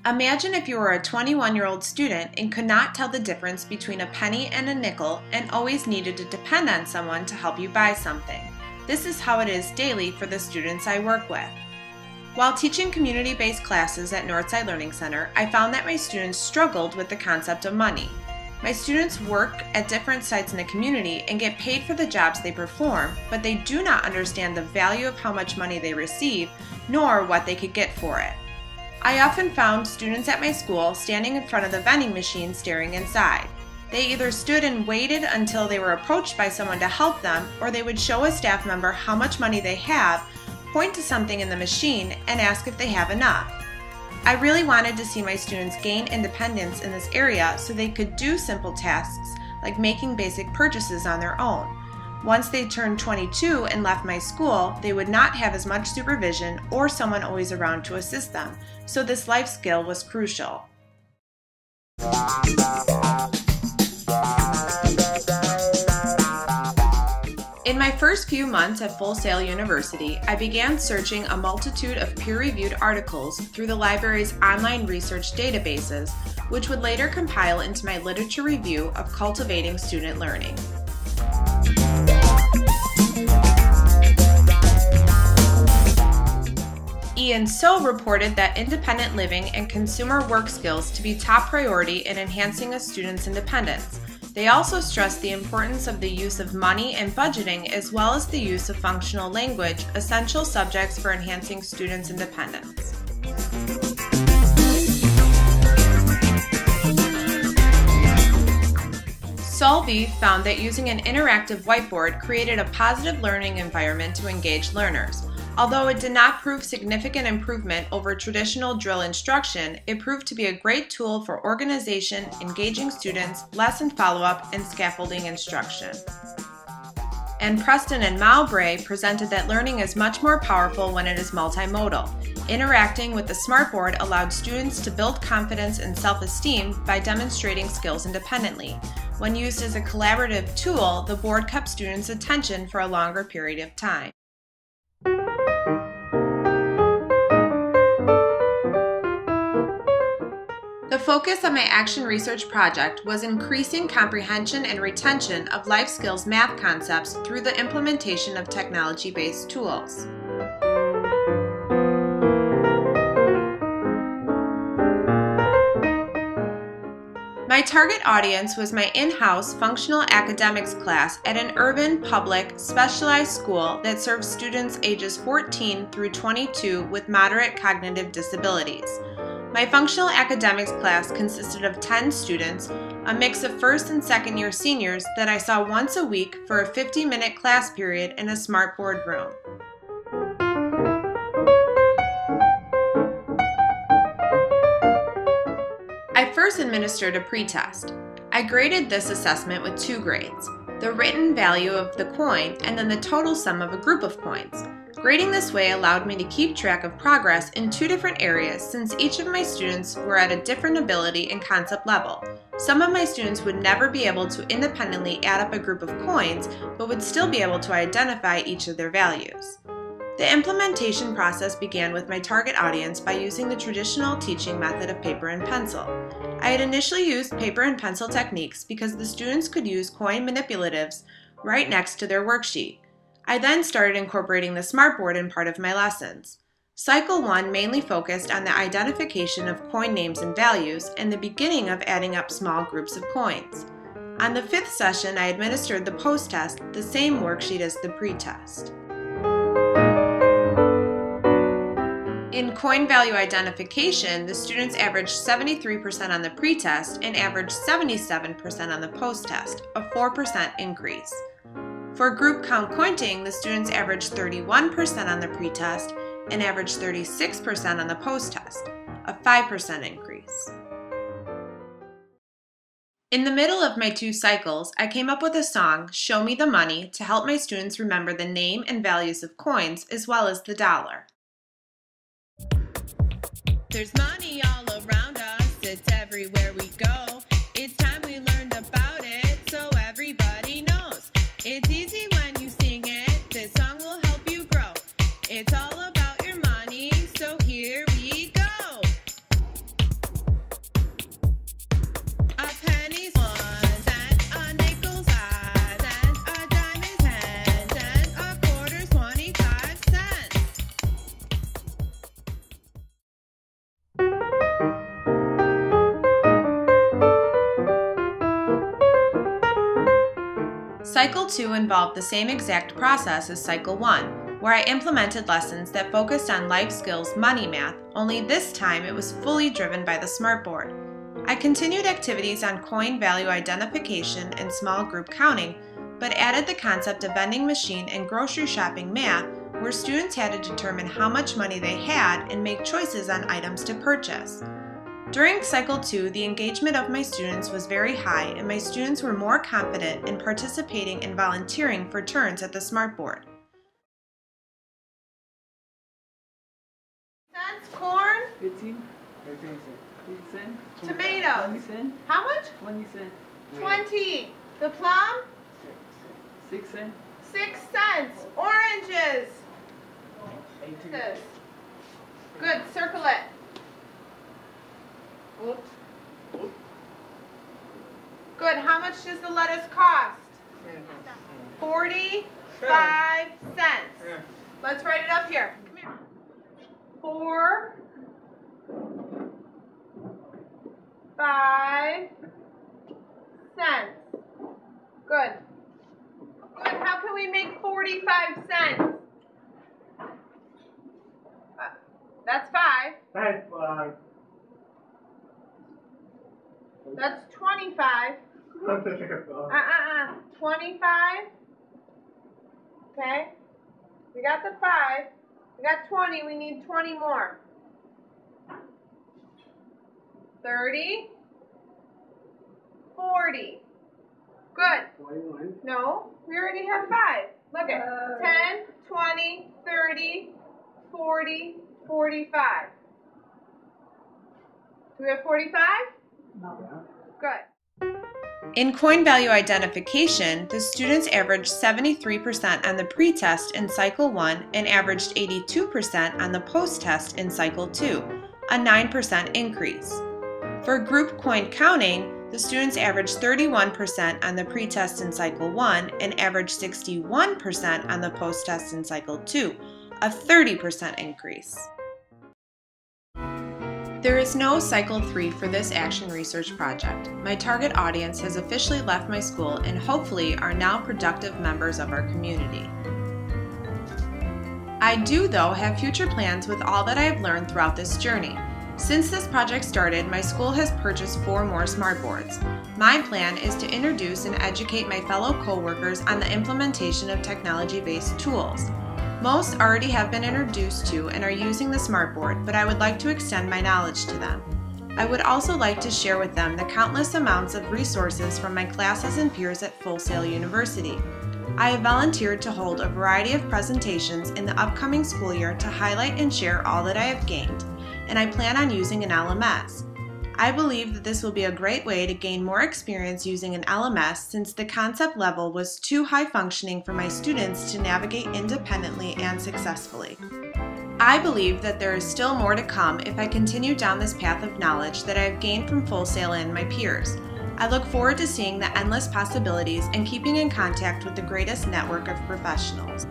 Imagine if you were a 21-year-old student and could not tell the difference between a penny and a nickel and always needed to depend on someone to help you buy something. This is how it is daily for the students I work with. While teaching community-based classes at Northside Learning Center, I found that my students struggled with the concept of money. My students work at different sites in the community and get paid for the jobs they perform, but they do not understand the value of how much money they receive, nor what they could get for it. I often found students at my school standing in front of the vending machine staring inside. They either stood and waited until they were approached by someone to help them, or they would show a staff member how much money they have, point to something in the machine, and ask if they have enough. I really wanted to see my students gain independence in this area so they could do simple tasks like making basic purchases on their own. Once they turned 22 and left my school, they would not have as much supervision or someone always around to assist them, so this life skill was crucial. In my first few months at Full Sail University, I began searching a multitude of peer-reviewed articles through the library's online research databases, which would later compile into my literature review of Cultivating Student Learning. Ian So reported that independent living and consumer work skills to be top priority in enhancing a student's independence. They also stressed the importance of the use of money and budgeting, as well as the use of functional language, essential subjects for enhancing students' independence. Solvay found that using an interactive whiteboard created a positive learning environment to engage learners. Although it did not prove significant improvement over traditional drill instruction, it proved to be a great tool for organization, engaging students, lesson follow-up, and scaffolding instruction. And Preston and Mowbray presented that learning is much more powerful when it is multimodal. Interacting with the smartboard allowed students to build confidence and self-esteem by demonstrating skills independently. When used as a collaborative tool, the board kept students' attention for a longer period of time. The focus of my action research project was increasing comprehension and retention of life skills math concepts through the implementation of technology-based tools. My target audience was my in-house functional academics class at an urban, public, specialized school that serves students ages 14 through 22 with moderate cognitive disabilities. My functional academics class consisted of 10 students, a mix of first and second year seniors that I saw once a week for a 50-minute class period in a smartboard room. I first administered a pretest. I graded this assessment with 2 grades, the written value of the coin and then the total sum of a group of coins. Grading this way allowed me to keep track of progress in 2 different areas since each of my students were at a different ability and concept level. Some of my students would never be able to independently add up a group of coins, but would still be able to identify each of their values. The implementation process began with my target audience by using the traditional teaching method of paper and pencil. I had initially used paper and pencil techniques because the students could use coin manipulatives right next to their worksheet. I then started incorporating the smartboard in part of my lessons. Cycle 1 mainly focused on the identification of coin names and values and the beginning of adding up small groups of coins. On the 5th session, I administered the post-test, the same worksheet as the pre-test. In coin value identification, the students averaged 73% on the pre-test and averaged 77% on the post-test, a 4% increase. For group count counting, the students averaged 31% on the pre-test and averaged 36% on the post-test, a 5% increase. In the middle of my 2 cycles, I came up with a song, Show Me the Money, to help my students remember the name and values of coins as well as the dollar. There's money all around us, it's everywhere we go. It's time we learned about it so everybody knows. It's easy when you sing it, this song will help you grow. It's all about your money, so here we go. 2 involved the same exact process as Cycle 1, where I implemented lessons that focused on life skills money math, only this time it was fully driven by the smartboard. I continued activities on coin value identification and small group counting, but added the concept of vending machine and grocery shopping math, where students had to determine how much money they had and make choices on items to purchase. During Cycle 2, the engagement of my students was very high and my students were more confident in participating and volunteering for turns at the smartboard. Cents, corn, 15 cents. tomatoes. 20 cents. How much? 20 cents. 20. The plum, 6 cents. 6 cents. Oranges. 18. This. Good, circle it. Oops. Good, how much does the lettuce cost? 45 cents. Let's write it up here. Come here. 4, 5 cents. Good. Good, how can we make 45 cents? That's 5. That's 25. 25. Okay. We got the 5. We got 20. We need 20 more. 30. 40. Good. 21. No, we already have 5. Look at 10, 20, 30, 40, 45. Do we have 45? Good. In coin value identification, the students averaged 73% on the pre-test in Cycle 1 and averaged 82% on the post-test in Cycle 2, a 9% increase. For group coin counting, the students averaged 31% on the pre-test in Cycle 1 and averaged 61% on the post-test in Cycle 2, a 30% increase. There is no Cycle 3 for this action research project. My target audience has officially left my school and hopefully are now productive members of our community. I do, though, have future plans with all that I have learned throughout this journey. Since this project started, my school has purchased 4 more smartboards. My plan is to introduce and educate my fellow coworkers on the implementation of technology-based tools. Most already have been introduced to and are using the smartboard, but I would like to extend my knowledge to them. I would also like to share with them the countless amounts of resources from my classes and peers at Full Sail University. I have volunteered to hold a variety of presentations in the upcoming school year to highlight and share all that I have gained, and I plan on using an LMS. I believe that this will be a great way to gain more experience using an LMS since the concept level was too high functioning for my students to navigate independently and successfully. I believe that there is still more to come if I continue down this path of knowledge that I have gained from Full Sail and my peers. I look forward to seeing the endless possibilities and keeping in contact with the greatest network of professionals.